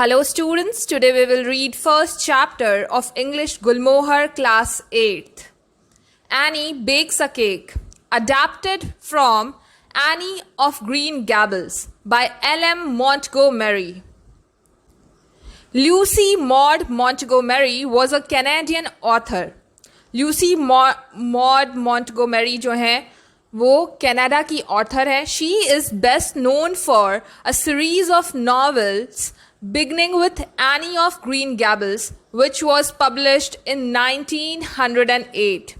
Hello students, today we will read first chapter of English Gulmohar class 8th. Annie Bakes a Cake, adapted from Annie of Green Gables by L.M. Montgomery. Lucy Maud Montgomery was a Canadian author. Lucy Maud Montgomery जो है वो Canada की author है. She is best known for a series of novels beginning with Annie of Green Gables, which was published in 1908.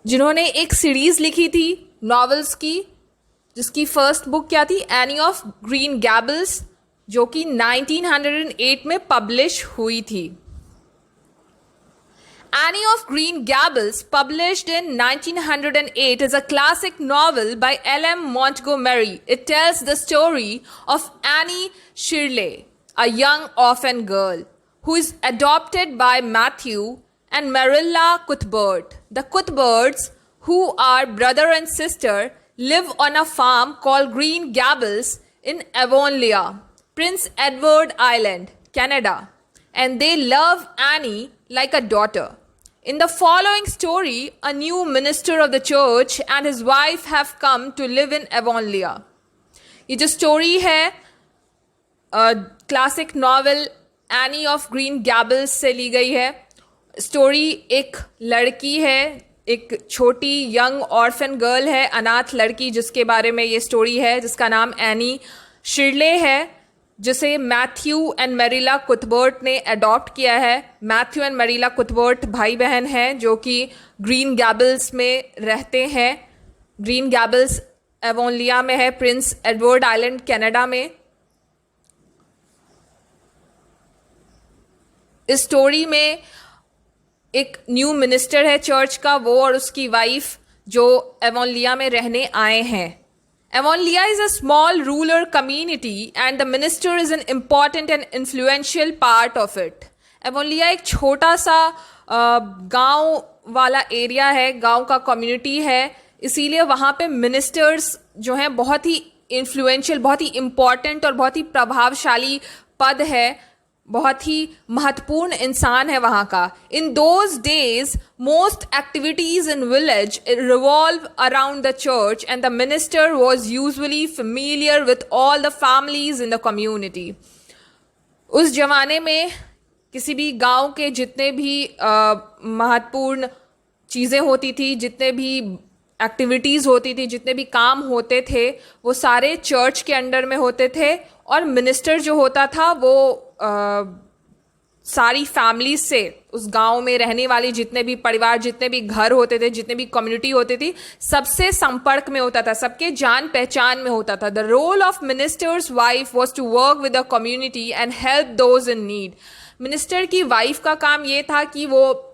जिन्होंने एक series लिखी थी novels की, जिसकी फर्स्ट बुक क्या थी, एनी ऑफ ग्रीन गैबल्स, जो कि 1908 में पब्लिश हुई थी. Annie of Green Gables, published in 1908, is a classic novel by L.M. Montgomery. It tells the story of Annie Shirley, a young orphan girl, who is adopted by Matthew and Marilla Cuthbert. The Cuthberts, who are brother and sister, live on a farm called Green Gables in Avonlea, Prince Edward Island, Canada, and they love Annie like a daughter. In the following story, a new minister of the church and his wife have come to live in Avonlea. ये जो story है classic novel any of green gables से ली गई है. Story एक लड़की है, एक छोटी यंग ऑर्फन गर्ल है, अनाथ लड़की, जिसके बारे में ये स्टोरी है, जिसका नाम एनी शिरले है, जिसे मैथ्यू एंड मैरिला कुथबर्ट ने अडॉप्ट किया है. मैथ्यू एंड मैरिला कुथबर्ट भाई बहन हैं जो कि ग्रीन गैबल्स में रहते हैं. ग्रीन गैबल्स एवोनलिया में है, प्रिंस एडवर्ड आइलैंड, कनाडा में. इस स्टोरी में एक न्यू मिनिस्टर है चर्च का, वो और उसकी वाइफ जो एवोनलिया में रहने आए हैं. Avonlea is a small rural community and the minister is an important and influential part of it. Avonlea एक छोटा सा गांव वाला एरिया है, गांव का कम्युनिटी है, इसीलिए वहाँ पे मिनिस्टर्स जो हैं बहुत ही इन्फ्लुएंशियल, बहुत ही इम्पॉर्टेंट और बहुत ही प्रभावशाली पद है, बहुत ही महत्वपूर्ण इंसान है वहाँ का. In those days most activities in village revolve around the church and the minister was usually familiar with all the families in the community. उस जमाने में किसी भी गांव के जितने भी महत्वपूर्ण चीज़ें होती थी, जितने भी एक्टिविटीज़ होती थी, जितने भी काम होते थे, वो सारे चर्च के अंडर में होते थे. और मिनिस्टर जो होता था वो सारी फैमिलीज से, उस गांव में रहने वाली जितने भी परिवार, जितने भी घर होते थे, जितने भी कम्युनिटी होती थी, सबसे संपर्क में होता था, सबके जान पहचान में होता था. The role of minister's wife was to work with the community and help those in need. Minister की वाइफ का काम ये था कि वो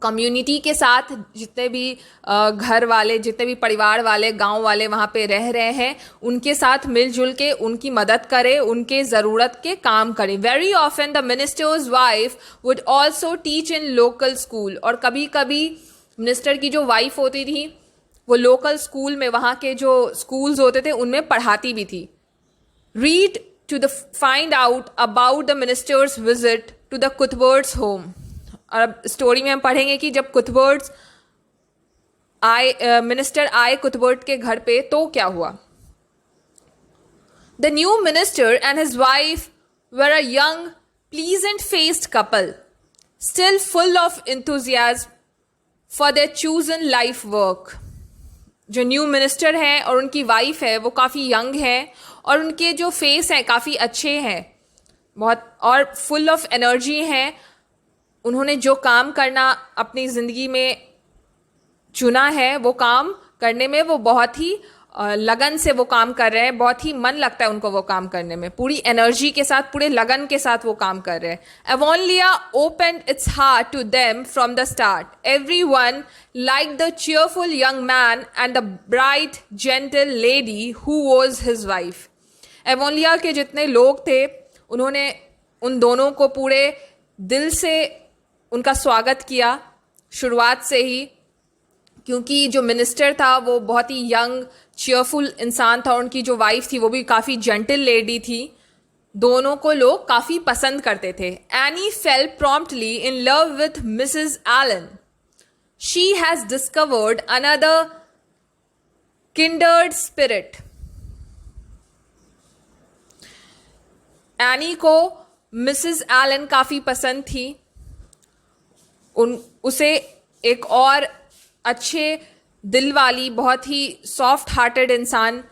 कम्युनिटी के साथ जितने भी घर वाले, जितने भी परिवार वाले, गांव वाले वहाँ पे रह रहे हैं, उनके साथ मिलजुल के उनकी मदद करे, उनके ज़रूरत के काम करे. Very often the ministers wife would also teach in local school. और कभी कभी मिनिस्टर की जो वाइफ होती थी वो लोकल स्कूल में, वहाँ के जो स्कूल्स होते थे उनमें पढ़ाती भी थी. Read to the find out about the minister's visit to the Cuthberts' home. और अब स्टोरी में हम पढ़ेंगे कि जब कुथबर्ट्स आए, मिनिस्टर आए कुथबर्ट के घर पे, तो क्या हुआ. The new minister and his wife were a young pleasant faced couple, still full of enthusiasm for their chosen life work. जो न्यू मिनिस्टर हैं और उनकी वाइफ है वो काफ़ी यंग है और उनके जो फेस हैं काफ़ी अच्छे हैं, बहुत, और फुल ऑफ एनर्जी हैं. उन्होंने जो काम करना अपनी ज़िंदगी में चुना है, वो काम करने में वो बहुत ही लगन से वो काम कर रहे हैं. बहुत ही मन लगता है उनको वो काम करने में, पूरी एनर्जी के साथ, पूरे लगन के साथ वो काम कर रहे हैं. Avonlea opened its heart to them from the start. Everyone liked the cheerful young man and the bright, gentle lady who was his wife. Avonlea के जितने लोग थे, उन्होंने उन दोनों को पूरे दिल से उनका स्वागत किया शुरुआत से ही, क्योंकि जो मिनिस्टर था वो बहुत ही यंग चीयरफुल इंसान था. उनकी जो वाइफ थी वो भी काफ़ी जेंटल लेडी थी, दोनों को लोग काफी पसंद करते थे. Annie fell promptly in love with Mrs Allen. She has discovered another kindred spirit. Annie को मिसेस एलन काफी पसंद थी. उसे एक और अच्छे दिल वाली, बहुत ही सॉफ्ट हार्टेड इंसान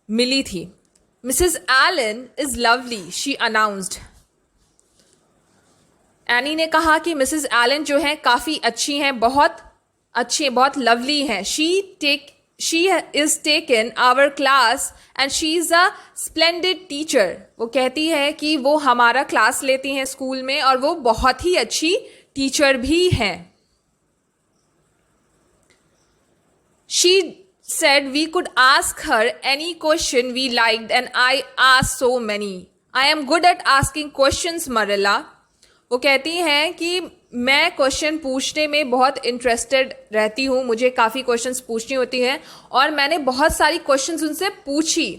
मिली थी. Mrs Allen is lovely, she announced. Annie ने कहा कि मिसेस एलन जो है काफी अच्छी हैं, बहुत अच्छी, बहुत लवली हैं. She is taken our class and she is a splendid teacher. वो कहती है कि वो हमारा क्लास लेती हैं स्कूल में और वो बहुत ही अच्छी टीचर भी हैं. She said we could ask her any question we liked and I asked so many. I am good at asking questions, Marilla. वो कहती हैं कि मैं क्वेश्चन पूछने में बहुत इंटरेस्टेड रहती हूँ, मुझे काफ़ी क्वेश्चंस पूछनी होती हैं और मैंने बहुत सारी क्वेश्चंस उनसे पूछी.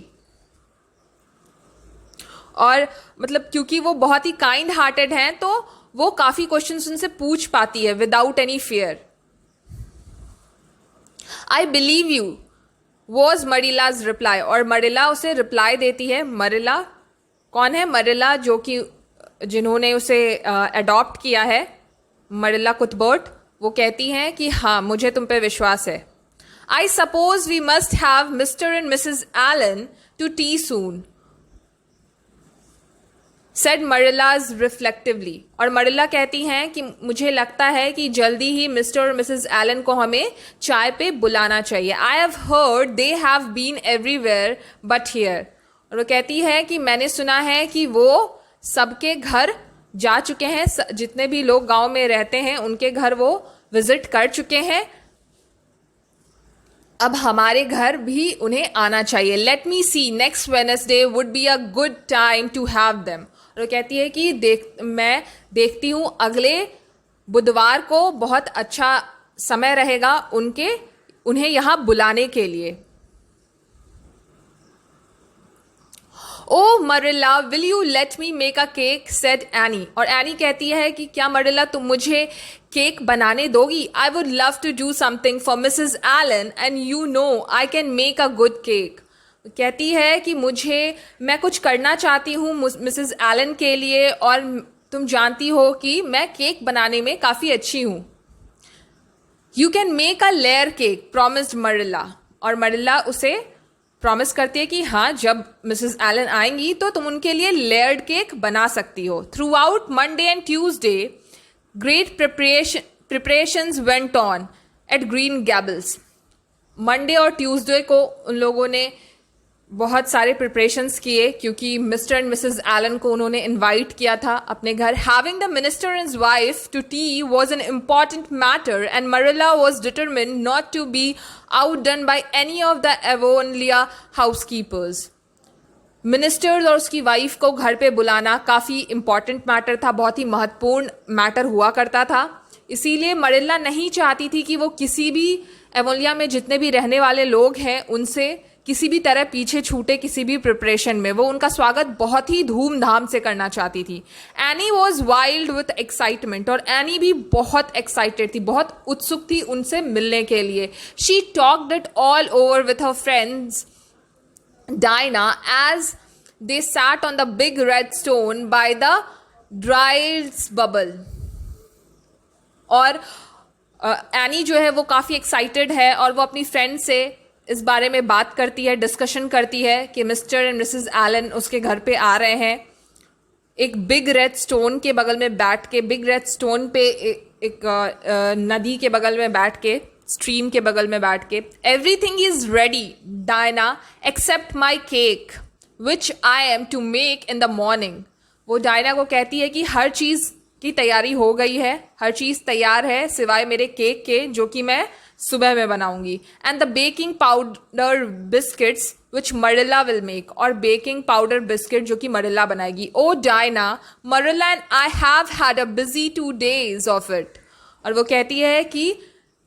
और मतलब क्योंकि वो बहुत ही काइंड हार्टेड हैं तो वो काफ़ी क्वेश्चंस उनसे पूछ पाती है without any fear. I believe you was Marilla's reply. और मरिला उसे रिप्लाई देती है. मरिला कौन है? मरिला जो कि जिन्होंने उसे अडॉप्ट किया है, मरिला कुथबर्ट. वो कहती हैं कि हाँ, मुझे तुम पे विश्वास है. I suppose we must have Mr. and Mrs. Allen to tea soon, said Marilla's reflectively. और मरिला कहती हैं कि मुझे लगता है कि जल्दी ही मिस्टर और मिसेस एलन को हमें चाय पे बुलाना चाहिए. I have heard they have been everywhere but here. और वो कहती है कि मैंने सुना है कि वो सबके घर जा चुके हैं, जितने भी लोग गांव में रहते हैं उनके घर वो विजिट कर चुके हैं. अब हमारे घर भी उन्हें आना चाहिए. Let me see, next Wednesday would be a good time to have them. और वो कहती है कि मैं देखती हूँ अगले बुधवार को बहुत अच्छा समय रहेगा उन्हें यहाँ बुलाने के लिए. Oh Marilla, will you let me make a cake, said any. और एनी कहती है कि क्या मरिला तुम मुझे केक बनाने दोगी? I would love to do something for Mrs Allen and you know I can make a good cake. कहती है कि मैं कुछ करना चाहती हूँ मिसेस एलन के लिए और तुम जानती हो कि मैं केक बनाने में काफ़ी अच्छी हूँ. You can make a layer cake, promised Marilla. और मरिला उसे प्रॉमिस करती है कि हाँ, जब मिसेस एलन आएंगी तो तुम उनके लिए लेयर्ड केक बना सकती हो. Throughout Monday and Tuesday great preparations went on at Green Gables. Monday और ट्यूसडे को उन लोगों ने बहुत सारे प्रिपरेशंस किए क्योंकि मिस्टर एंड मिसेस एलन को उन्होंने इनवाइट किया था अपने घर. Having the minister and his wife to tea was an important matter and Marilla was determined not to be outdone by any of the Avonlea housekeepers. Ministers और उसकी wife को घर पे बुलाना काफ़ी इम्पॉर्टेंट मैटर था, बहुत ही महत्वपूर्ण मैटर हुआ करता था. इसीलिए मरिला नहीं चाहती थी कि वो किसी भी एवोलिया में जितने भी रहने वाले लोग हैं उनसे किसी भी तरह पीछे छूटे किसी भी प्रिपरेशन में. वो उनका स्वागत बहुत ही धूमधाम से करना चाहती थी. Any was wild with excitement. और एनी भी बहुत एक्साइटेड थी, बहुत उत्सुक थी उनसे मिलने के लिए. She talked it all over with her friends Dinah as they sat on the big red stone by the Dryad's bubble. और एनी जो है वो काफ़ी एक्साइटेड है और वो अपनी फ्रेंड से इस बारे में बात करती है, डिस्कशन करती है कि मिस्टर एंड मिसेस एलन उसके घर पे आ रहे हैं. एक बिग रेड स्टोन के बगल में बैठ के, बिग रेड स्टोन पे एक नदी के बगल में बैठ के, स्ट्रीम के बगल में बैठ के. Everything is ready Diana except my cake which I am to make in the morning. वो डायना को कहती है कि हर चीज़ की तैयारी हो गई है, हर चीज़ तैयार है सिवाय मेरे केक के जो कि मैं सुबह में बनाऊंगी. And the baking powder biscuits which Marilla will make. और बेकिंग पाउडर बिस्किट जो कि मरिला बनाएगी. Oh Diana, Marilla and I have had a busy 2 days of it. और वो कहती है कि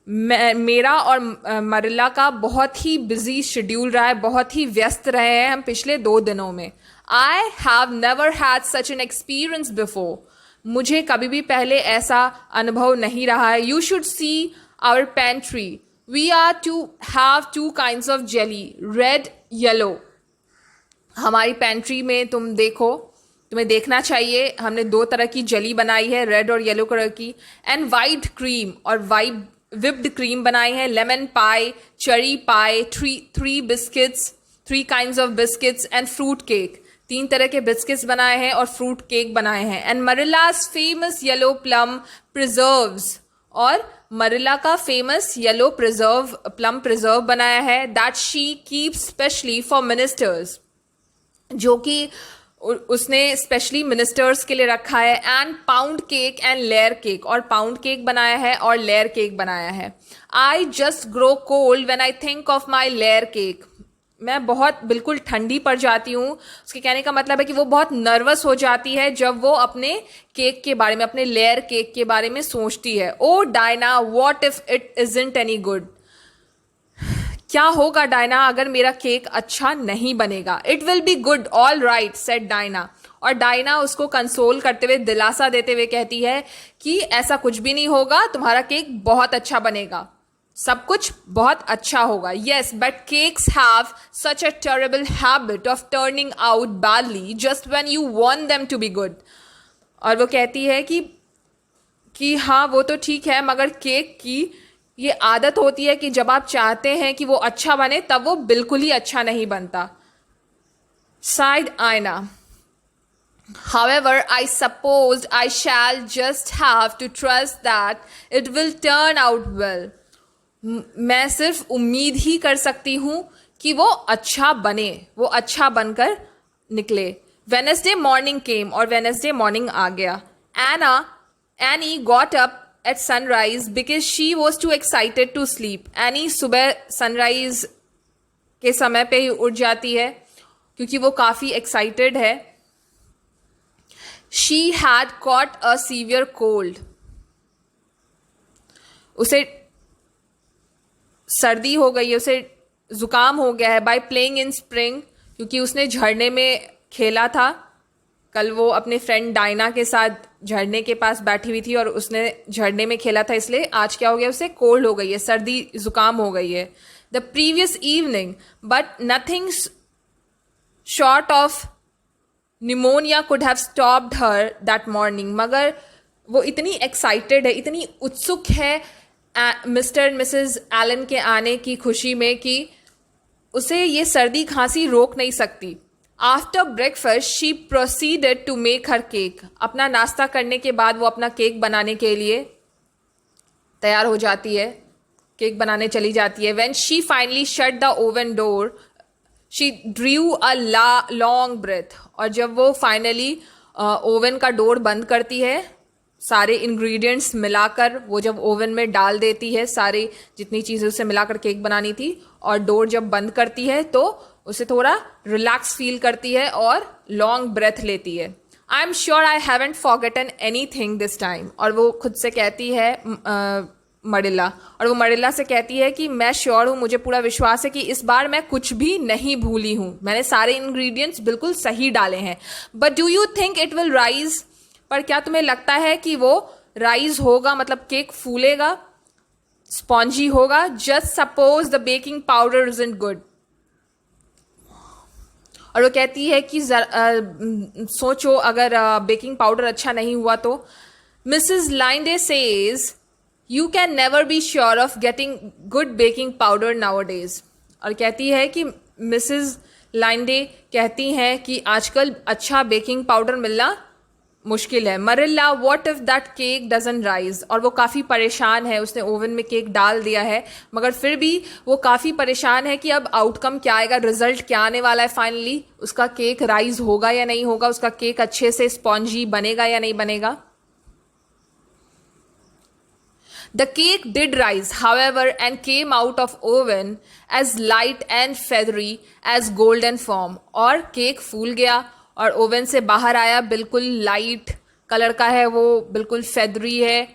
मेरा और मरिला का बहुत ही बिजी शेड्यूल रहा है, बहुत ही व्यस्त रहे हैं हम पिछले 2 दिनों में. I have never had such an experience before. मुझे कभी भी पहले ऐसा अनुभव नहीं रहा है. You should see our pantry. We are to have two kinds of jelly, red yellow. हमारी पेंट्री में तुम देखो, तुम्हें देखना चाहिए, हमने 2 तरह की जेली बनाई है, रेड और येलो कलर की. एंड वाइट क्रीम और वाइट विप्ड क्रीम बनाई है. Lemon pi, cherry pi, 3 biscuits, 3 kinds of biscuits and fruit cake. 3 तरह के बिस्किट्स बनाए हैं और फ्रूट केक बनाए हैं. And Marilla's famous yellow plum preserves, और मरिला का फेमस येलो प्लम प्रिजर्व बनाया है. That she keep specially for ministers, जो कि उसने स्पेशली मिनिस्टर्स के लिए रखा है. And pound cake and layer cake, और पाउंड केक बनाया है और लेयर केक बनाया है. I just grow cold when I think of my layer cake. मैं बहुत बिल्कुल ठंडी पड़ जाती हूँ. उसके कहने का मतलब है कि वो बहुत नर्वस हो जाती है जब वो अपने केक के बारे में, अपने लेयर केक के बारे में सोचती है. Oh Diana, what if it isn't any good. क्या होगा डायना अगर मेरा केक अच्छा नहीं बनेगा. It will be good, all right, said Diana. और डायना उसको कंसोल करते हुए, दिलासा देते हुए कहती है कि ऐसा कुछ भी नहीं होगा, तुम्हारा केक बहुत अच्छा बनेगा, सब कुछ बहुत अच्छा होगा. Yes, but cakes have such a terrible habit of turning out badly just when you want them to be good. और वो कहती है कि हाँ वो तो ठीक है, मगर केक की ये आदत होती है कि जब आप चाहते हैं कि वो अच्छा बने तब वो बिल्कुल ही अच्छा नहीं बनता. साइड आयना. However, I suppose I shall just have to trust that it will turn out well. मैं सिर्फ उम्मीद ही कर सकती हूँ कि वो अच्छा बने, वो अच्छा बनकर निकले. Wednesday morning came, और Wednesday morning आ गया. Annie got up at sunrise because she was too excited to sleep. Annie सुबह सनराइज के समय पे ही उठ जाती है क्योंकि वो काफ़ी एक्साइटेड है. She had caught a severe cold. उसे सर्दी हो गई है, उसे ज़ुकाम हो गया है. बाय प्लेइंग इन स्प्रिंग, क्योंकि उसने झरने में खेला था. कल वो अपने फ्रेंड डायना के साथ झरने के पास बैठी हुई थी और उसने झरने में खेला था, इसलिए आज क्या हो गया, उसे कोल्ड हो गई है, सर्दी ज़ुकाम हो गई है. The previous evening, but nothing short of pneumonia could have stopped her that morning. मगर वो इतनी एक्साइटेड है, इतनी उत्सुक है मिस्टर एंड मिसेस एलन के आने की खुशी में कि उसे ये सर्दी खांसी रोक नहीं सकती. After breakfast she proceeded to make her cake. अपना नाश्ता करने के बाद वो अपना केक बनाने के लिए तैयार हो जाती है, केक बनाने चली जाती है. When she finally shut the oven door she drew a long breath. और जब वो फाइनली ओवन का डोर बंद करती है, सारे इंग्रेडिएंट्स मिलाकर वो जब ओवन में डाल देती है, सारी जितनी चीज़ें उससे मिलाकर केक बनानी थी, और डोर जब बंद करती है तो उसे थोड़ा रिलैक्स फील करती है और लॉन्ग ब्रेथ लेती है. I am sure I haven't forgotten any thing this time. और वो खुद से कहती है मरिला, और वो मरिला से कहती है कि मैं श्योर हूँ, मुझे पूरा विश्वास है कि इस बार मैं कुछ भी नहीं भूली हूँ, मैंने सारे इंग्रेडिएंट्स बिल्कुल सही डाले हैं. But do you think it will rise. पर क्या तुम्हें लगता है कि वो राइज होगा, मतलब केक फूलेगा, स्पॉन्जी होगा. Just suppose the baking powder isn't good. और वो कहती है कि सोचो अगर बेकिंग पाउडर अच्छा नहीं हुआ तो. Mrs Lynde says you can never be sure of getting good baking powder nowadays. और कहती है कि मिसेस लाइंडे कहती हैं कि आजकल अच्छा बेकिंग पाउडर मिलना मुश्किल है. Marilla, what if that cake doesn't rise. और वो काफ़ी परेशान है, उसने ओवन में केक डाल दिया है मगर फिर भी वो काफ़ी परेशान है कि अब आउटकम क्या आएगा, रिजल्ट क्या आने वाला है. फाइनली उसका केक राइज होगा या नहीं होगा, उसका केक अच्छे से स्पॉन्जी बनेगा या नहीं बनेगा. The cake did rise, however, and came out of oven as light and feathery as golden foam. और केक फूल गया और ओवन से बाहर आया, बिल्कुल लाइट कलर का है, वो बिल्कुल फेदरी है,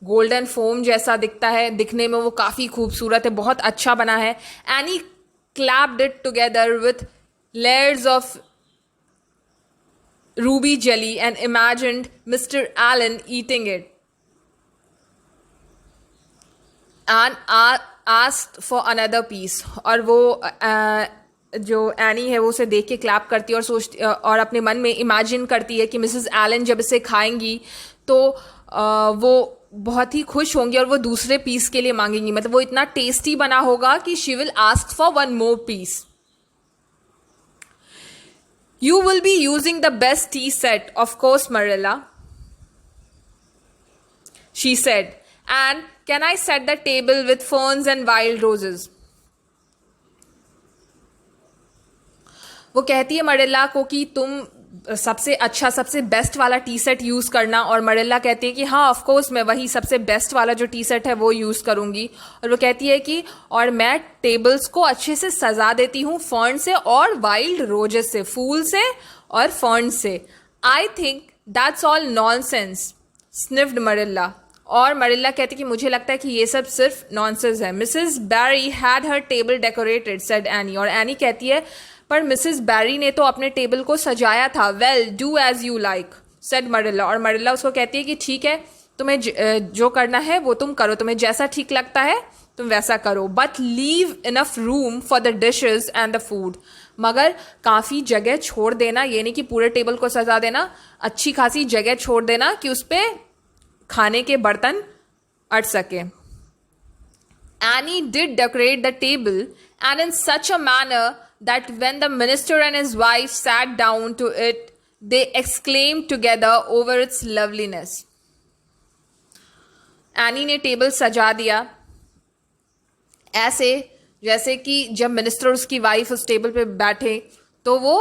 गोल्डन फोम जैसा दिखता है, दिखने में वो काफ़ी खूबसूरत है, बहुत अच्छा बना है. Any clapped it together with layers of ruby jelly and imagined Mr. Allen eating it and asked for another piece. और वो जो एनी है वो उसे देख के क्लैप करती है और सोचती और अपने मन में इमेजिन करती है कि मिसेस एलन जब इसे खाएंगी तो वो बहुत ही खुश होंगी और वो दूसरे पीस के लिए मांगेंगी, मतलब वो इतना टेस्टी बना होगा कि she will ask for one more piece. You will be using the best tea set, of course, Marilla, she said. And can I set the table with ferns and wild roses? वो कहती है मरिल्ला को कि तुम सबसे अच्छा सबसे best वाला टी सेट यूज़ करना, और मरिल्ला कहती है कि हाँ ऑफ कोर्स मैं वही सबसे बेस्ट वाला जो टी सेट है वो यूज़ करूँगी. और वो कहती है कि और मैं टेबल्स को अच्छे से सजा देती हूँ फर्न से और वाइल्ड रोजेस से, फूल से और फर्न से. I think that's all nonsense, sniffed Marilla. और मरिल्ला कहती कि मुझे लगता है कि ये सब सिर्फ नॉनसेंस है. Mrs Barry had her table decorated, said any. और एनी कहती है पर मिसेस बैरी ने तो अपने टेबल को सजाया था. Well do as you like, said Marilla. और मरिल्ला उसको कहती है कि ठीक है तुम्हें जो करना है वो तुम करो, तुम्हें जैसा ठीक लगता है तुम वैसा करो. But leave enough room for the dishes and the food. मगर काफ़ी जगह छोड़ देना, ये नहीं कि पूरे टेबल को सजा देना, अच्छी खासी जगह छोड़ देना कि उस पर खाने के बर्तन अट सके. Annie did decorate the table, and in such a manner that when the minister and his wife sat down to it, they exclaimed together over its loveliness. Annie ने टेबल सजा दिया ऐसे जैसे कि जब मिनिस्टर और उसकी वाइफ उस टेबल पे बैठे तो वो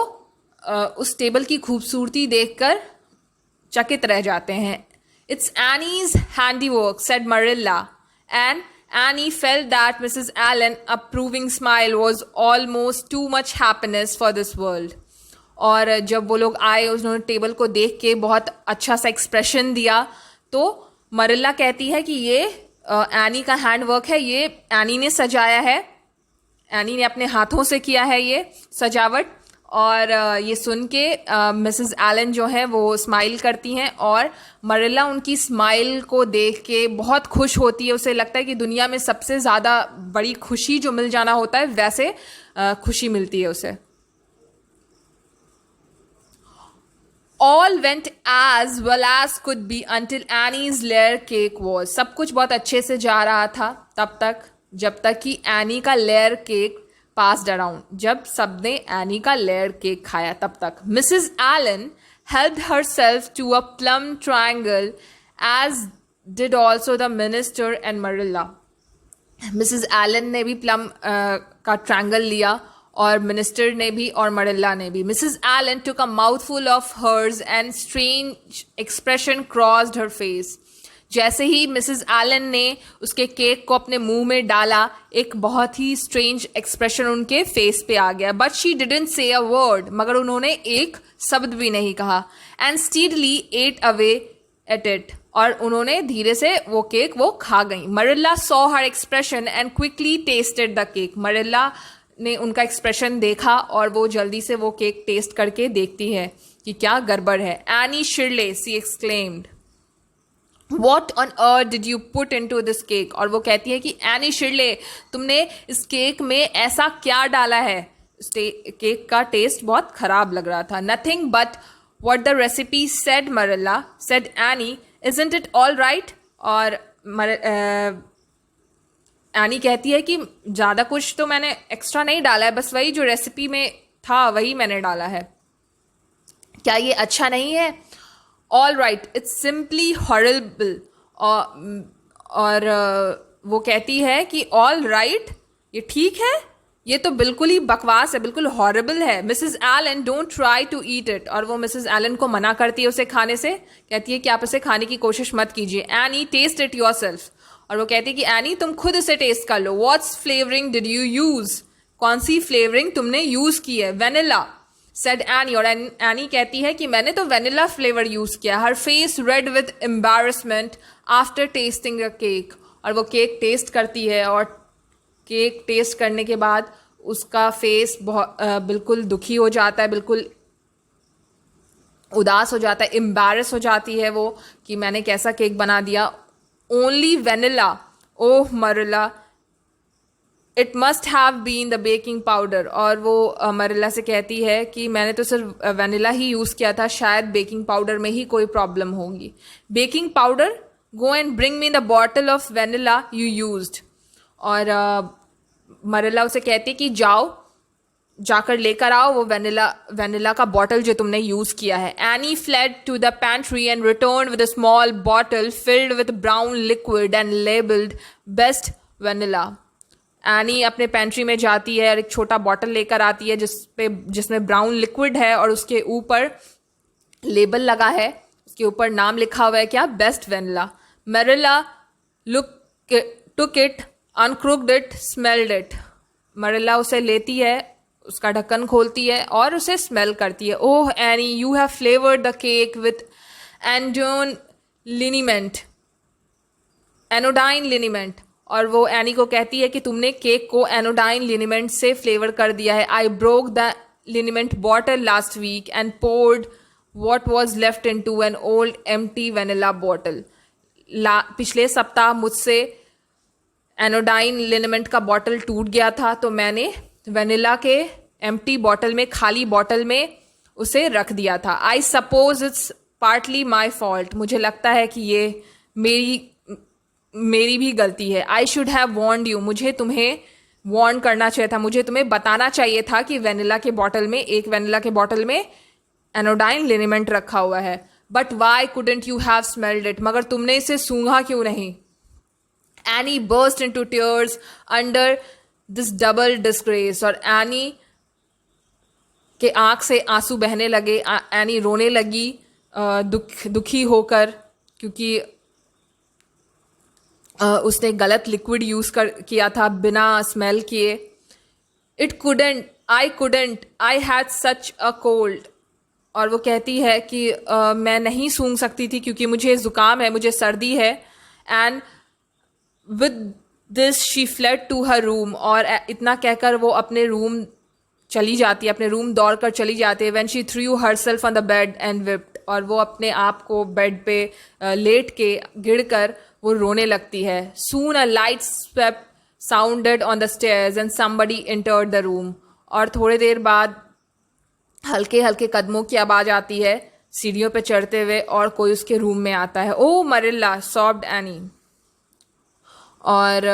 उस टेबल की खूबसूरती देखकर चकित रह जाते हैं. It's Annie's handiwork, said Marilla, and Annie felt that Mrs. Allen's approving smile was almost too much happiness for this world. और जब वो लोग आए उन्होंने टेबल को देख के बहुत अच्छा सा एक्सप्रेशन दिया तो मरिल्ला कहती है कि ये एनी का हैंडवर्क है, ये एनी ने सजाया है, एनी ने अपने हाथों से किया है ये सजावट. और ये सुन के मिसेस एलन जो है वो स्माइल करती हैं और मरिल्ला उनकी स्माइल को देख के बहुत खुश होती है. उसे लगता है कि दुनिया में सबसे ज़्यादा बड़ी खुशी जो मिल जाना होता है वैसे खुशी मिलती है उसे. All went as well as could be until Annie's layer cake was. सब कुछ बहुत अच्छे से जा रहा था तब तक जब तक कि एनी का लेयर केक passed around. जब सबने एनी का लेयर केक खाया तब तक. Mrs. Allen helped herself to a plum triangle as did also the minister and Marilla. Mrs. Allen ने भी plum का ट्रायंगल लिया और मिनिस्टर ने भी और मरिल्ला ने भी. Mrs. Allen took a mouthful of hers and strange expression crossed her face. जैसे ही मिसेस एलन ने उसके केक को अपने मुंह में डाला एक बहुत ही स्ट्रेंज एक्सप्रेशन उनके फेस पे आ गया. But she didn't say a word, मगर उन्होंने एक शब्द भी नहीं कहा. And steadily ate away at it, और उन्होंने धीरे से वो केक वो खा गई. Marilla saw her expression and quickly tasted the cake. Marilla ने उनका एक्सप्रेशन देखा और वो जल्दी से वो केक टेस्ट करके देखती है कि क्या गड़बड़ है. एनी शिरले, सी exclaimed, What on earth did you put into this cake? और वो कहती है कि एनी शिरले तुमने इस केक में ऐसा क्या डाला है. केक का टेस्ट बहुत खराब लग रहा था. Nothing but what the recipe said, Marilla, said Annie. Isn't it all right? और एनी कहती है कि ज़्यादा कुछ तो मैंने एक्स्ट्रा नहीं डाला है, बस वही जो रेसिपी में था वही मैंने डाला है. क्या ये अच्छा नहीं है? All right, it's simply horrible. और वो कहती है कि ऑल राइट, ये ठीक है, ये तो बिल्कुल ही बकवास है, बिल्कुल हॉरिबल है. Mrs Allen don't try to eat it. और वो मिसेस एलन को मना करती है उसे खाने से, कहती है कि आप इसे खाने की कोशिश मत कीजिए. Annie taste it yourself. और वो कहती है कि एनी तुम खुद इसे टेस्ट कर लो. What's flavouring did you use? कौन सी फ्लेवरिंग तुमने यूज की है? Vanilla, said Annie. और एनी कहती है कि मैंने तो वेनिला फ्लेवर यूज किया. Her face red with embarrassment after tasting the cake. और वो केक टेस्ट करती है और केक टेस्ट करने के बाद उसका फेस बहुत बिल्कुल दुखी हो जाता है, बिल्कुल उदास हो जाता है, एम्बैरस हो जाती है वो कि मैंने कैसा केक बना दिया. Only vanilla. Oh Marilla, it must have been the baking powder. और वो मरिला से कहती है कि मैंने तो सिर्फ वेनिला ही यूज़ किया था, शायद बेकिंग पाउडर में ही कोई प्रॉब्लम होगी. Baking powder, go and bring me the bottle of vanilla you used. और मरिला उसे कहती कि जाओ, जाकर लेकर आओ वो वेनिला का बॉटल जो तुमने यूज किया है. Annie fled to the pantry and return with a small bottle filled with brown liquid and labelled best vanilla. Annie अपने पेंट्री में जाती है और एक छोटा बॉटल लेकर आती है जिसमें ब्राउन लिक्विड है और उसके ऊपर लेबल लगा है, उसके ऊपर नाम लिखा हुआ है क्या, best vanilla. Marilla took it, uncorked it, smelled it. Marilla उसे लेती है, उसका ढक्कन खोलती है और उसे स्मेल करती है. Oh Anne, you have flavoured the cake with anodyne liniment. और वो एनी को कहती है कि तुमने केक को एनोडाइन लिनीमेंट से फ्लेवर कर दिया है. I broke the liniment bottle last week and poured what was left into an old empty vanilla bottle. पिछले सप्ताह मुझसे एनोडाइन लिनीमेंट का बॉटल टूट गया था, तो मैंने वेनिला के एम्प्टी बॉटल में, खाली बॉटल में उसे रख दिया था. I suppose it's partly my fault. मुझे लगता है कि ये मेरी भी गलती है. I should have warned you. मुझे तुम्हें वॉर्न करना चाहिए था, मुझे तुम्हें बताना चाहिए था कि एक वेनिला के बॉटल में एनोडाइन लिनीमेंट रखा हुआ है. But why couldn't you have smelled it. मगर तुमने इसे सूंघा क्यों नहीं. Any burst into tears under this double disgrace. और एनी के आंख से आंसू बहने लगे. एनी रोने लगी दुखी होकर, क्योंकि उसने गलत लिक्विड यूज किया था बिना स्मेल किए. I had such a cold. और वो कहती है कि मैं नहीं सूंघ सकती थी क्योंकि मुझे जुकाम है, मुझे सर्दी है. And with this she fled to her room. और इतना कहकर वो अपने रूम चली जाती है, अपने रूम दौड़ कर चली जाती है. When she threw herself on the bed and whipped. और वो अपने आप को बेड पे लेट के गिरकर वो रोने लगती है. Soon a light step sounded on the stairs and somebody entered the room. और थोड़ी देर बाद हल्के हल्के कदमों की आवाज आती है सीढ़ियों पे चढ़ते हुए, और कोई उसके रूम में आता है. ओ मरिल्ला, सॉब्ड एनी. और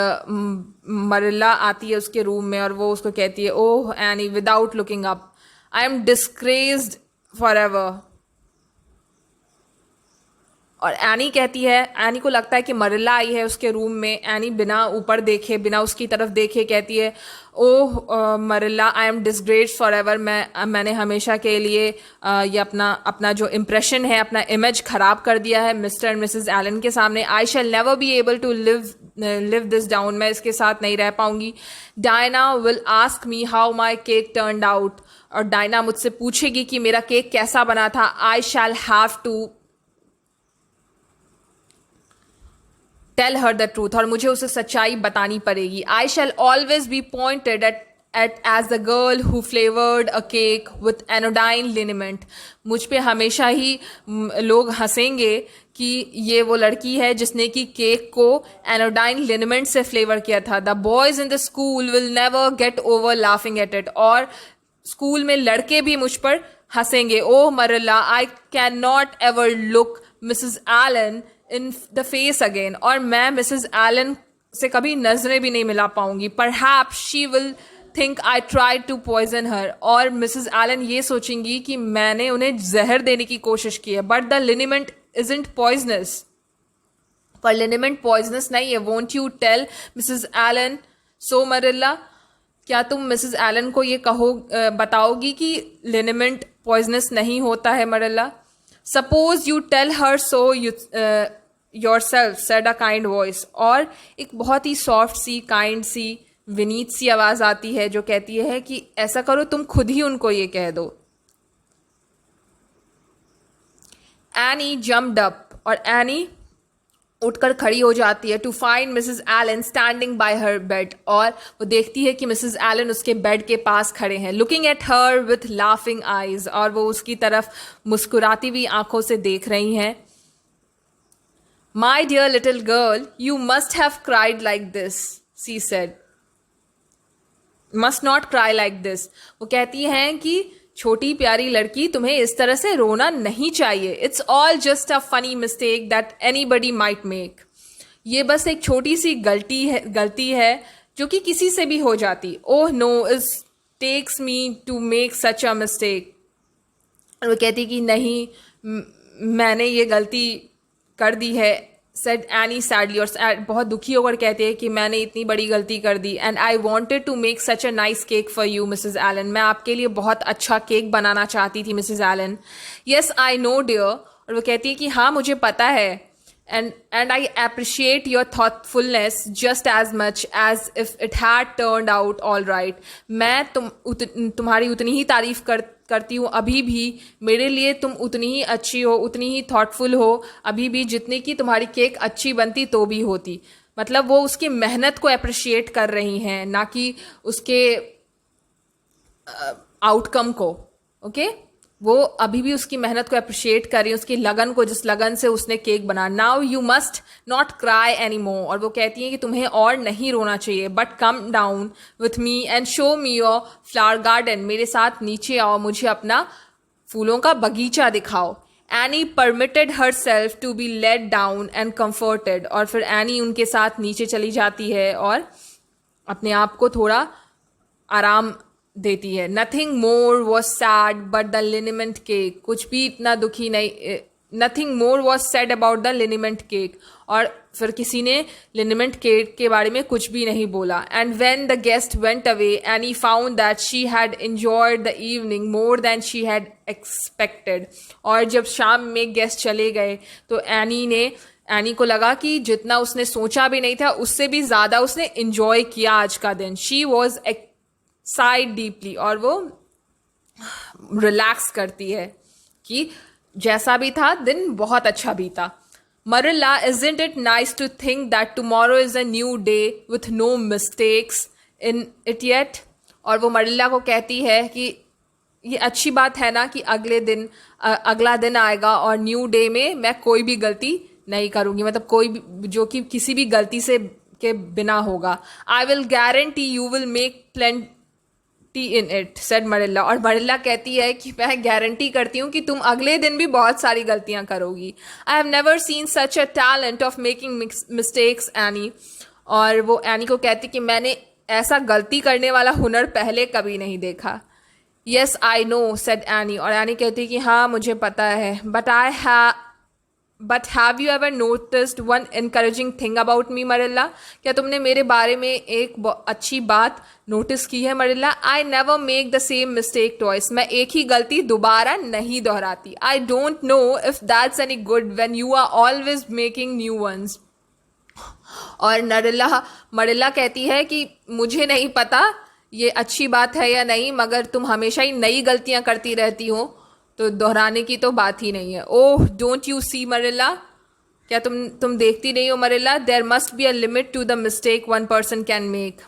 मरिल्ला आती है उसके रूम में और वो उसको कहती है, oh Anne, without looking up, I am disgraced for ever. और एनी कहती है, एनी को लगता है कि मरिल्ला आई है उसके रूम में. एनी बिना ऊपर देखे, बिना उसकी तरफ देखे कहती है, oh Marilla, I am disgraced for ever. मैंने हमेशा के लिए ये अपना जो इम्प्रेशन है, अपना इमेज खराब कर दिया है मिस्टर एंड मिसेस एलन के सामने. I shall never be able to live this down. मैं इसके साथ नहीं रह पाऊंगी. Diana will ask me how my cake turned out. और डायना मुझसे पूछेगी कि मेरा केक कैसा बना था. I shall have to tell her the truth. और मुझे उसे सच्चाई बतानी पड़ेगी. I shall always be pointed at as the girl who flavoured a cake with anodyne liniment. मुझ पे हमेशा ही लोग हंसेंगे कि ये वो लड़की है जिसने कि केक को एनोडाइन लिनीमेंट से फ्लेवर किया था. The boys in the school will never get over laughing at it. और स्कूल में लड़के भी मुझ पर हंसेंगे. Oh Marilla, I can not ever look Mrs Allan in the face again. और मैं मिसेस एलन से कभी नजरें भी नहीं मिला पाऊंगी. Perhaps she will think I try to poison her. और मिसेस एलन ये सोचेंगी कि मैंने उन्हें जहर देने की कोशिश की है. But the liniment isn't poisonous. पर लिनीमेंट पॉइजनस नहीं है. Won't you tell Mrs Allan so Marilla. क्या तुम मिसेस एलन को ये बताओगी कि लिनीमेंट पॉइजनस नहीं होता है Marilla. Suppose you tell her so yourself, said a kind voice. और एक बहुत ही सॉफ्ट सी, काइंड सी, विनीत सी आवाज आती है जो कहती है कि ऐसा करो, तुम खुद ही उनको ये कह दो. Annie jumped up. और एनी उठकर खड़ी हो जाती है to find Mrs Allen standing by her bed, और वो देखती है कि मिसेस एलन उसके बेड के पास खड़े हैं, looking at her with laughing eyes, और वो उसकी तरफ मुस्कुराती हुई आंखों से देख रही हैं. My dear little girl, you must have cried like this, she said. Must not cry like this. वो कहती हैं कि छोटी प्यारी लड़की, तुम्हें इस तरह से रोना नहीं चाहिए. It's all just a funny mistake that anybody might make. ये बस एक छोटी सी गलती है जो कि किसी से भी हो जाती. Oh no, it takes me to make such a mistake. और वो कहती कि नहीं, मैंने ये गलती कर दी है, said Annie sadly, और बहुत दुखी होकर कहते हैं कि मैंने इतनी बड़ी गलती कर दी. And I wanted to make such a nice cake for you Mrs Allan. मैं आपके लिए बहुत अच्छा केक बनाना चाहती थी Mrs Allan. Yes I know dear. और वो कहती है कि हाँ मुझे पता है. And I appreciate your thoughtfulness just as much as if it had turned out all right. मैं तुम्हारी उतनी ही तारीफ करती हूँ अभी भी. मेरे लिए तुम उतनी ही अच्छी हो, उतनी ही थॉटफुल हो अभी भी, जितनी कि तुम्हारी केक अच्छी बनती तो भी होती. मतलब वो उसकी मेहनत को अप्रिशिएट कर रही हैं, ना कि उसके आउटकम को. ओके वो अभी भी उसकी मेहनत को अप्रिशिएट कर रही है, उसकी लगन को, जिस लगन से उसने केक बना. Now you must not cry any more. और वो कहती हैं कि तुम्हें और नहीं रोना चाहिए. But come down with me and show me your flower garden. मेरे साथ नीचे आओ, मुझे अपना फूलों का बगीचा दिखाओ. Annie permitted herself to be let down and comforted. और फिर एनी उनके साथ नीचे चली जाती है और अपने आप को थोड़ा आराम देती है. Nothing more was sad but the liniment cake. कुछ भी इतना दुखी नहीं. Nothing more was sad about the liniment cake. और फिर किसी ने लिनीमेंट केक के बारे में कुछ भी नहीं बोला. And when the guest went away any found that she had enjoyed the evening more than she had expected. और जब शाम में गेस्ट चले गए तो एनी को लगा कि जितना उसने सोचा भी नहीं था उससे भी ज़्यादा उसने एंजॉय किया आज का दिन. She was side deeply. और वो रिलैक्स करती है कि जैसा भी था दिन बहुत अच्छा बीता. मरिल्ला, isn't it nice to think that tomorrow is a new day with no mistakes in it yet? और वो मरिल्ला को कहती है कि ये अच्छी बात है ना कि अगला दिन आएगा और न्यू डे में मैं कोई भी गलती नहीं करूँगी. मतलब कोई भी जो कि किसी भी गलती से के बिना होगा. I will guarantee you will make plenty in it, said Marilla. और मरिल्ला कहती है कि मैं गारंटी करती हूँ कि तुम अगले दिन भी बहुत सारी गलतियाँ करोगी. आई have never seen such a talent of making mistakes any. और वो एनी को कहती कि मैंने ऐसा गलती करने वाला हुनर पहले कभी नहीं देखा. Yes I know, said any. और एनी कहती कि हाँ मुझे पता है. But have you ever noticed one encouraging thing about me Marilla. क्या तुमने मेरे बारे में एक अच्छी बात नोटिस की है Marilla? I never make the same mistake twice. मैं एक ही गलती दोबारा नहीं दोहराती. I don't know if that's any good when you are always making new ones. और मरिल्ला कहती है कि मुझे नहीं पता ये अच्छी बात है या नहीं, मगर तुम हमेशा ही नई गलतियां करती रहती हो तो दोहराने की तो बात ही नहीं है. Oh don't you see Marilla. क्या तुम देखती नहीं हो Marilla? There must be a limit to the mistake one person can make.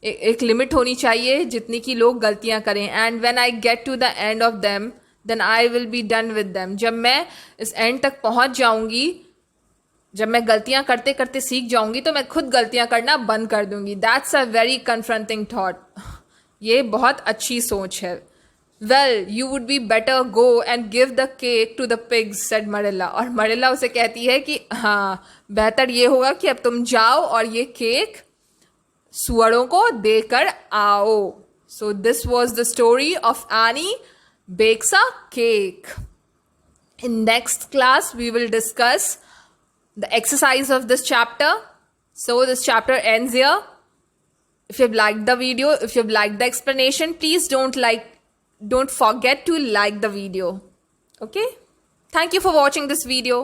एक लिमिट होनी चाहिए जितनी की लोग गलतियां करें. And when I get to the end of them then I will be done with them. जब मैं इस एंड तक पहुंच जाऊंगी, जब मैं गलतियां करते करते सीख जाऊंगी तो मैं खुद गलतियां करना बंद कर दूंगी. That's a very confronting thought. ये बहुत अच्छी सोच है. Well you would be better go and give the cake to the pigs, said Marilla. और मरिल्ला उसे कहती है कि हाँ बेहतर ये होगा कि अब तुम जाओ और ये केक सुअरों को देकर आओ. So this was the story of Annie bakes a cake. In next class we will discuss the exercise of this chapter. So this chapter ends here. If you've liked the video, if you've liked the explanation, please don't forget to like the video. Okay? Thank you for watching this video.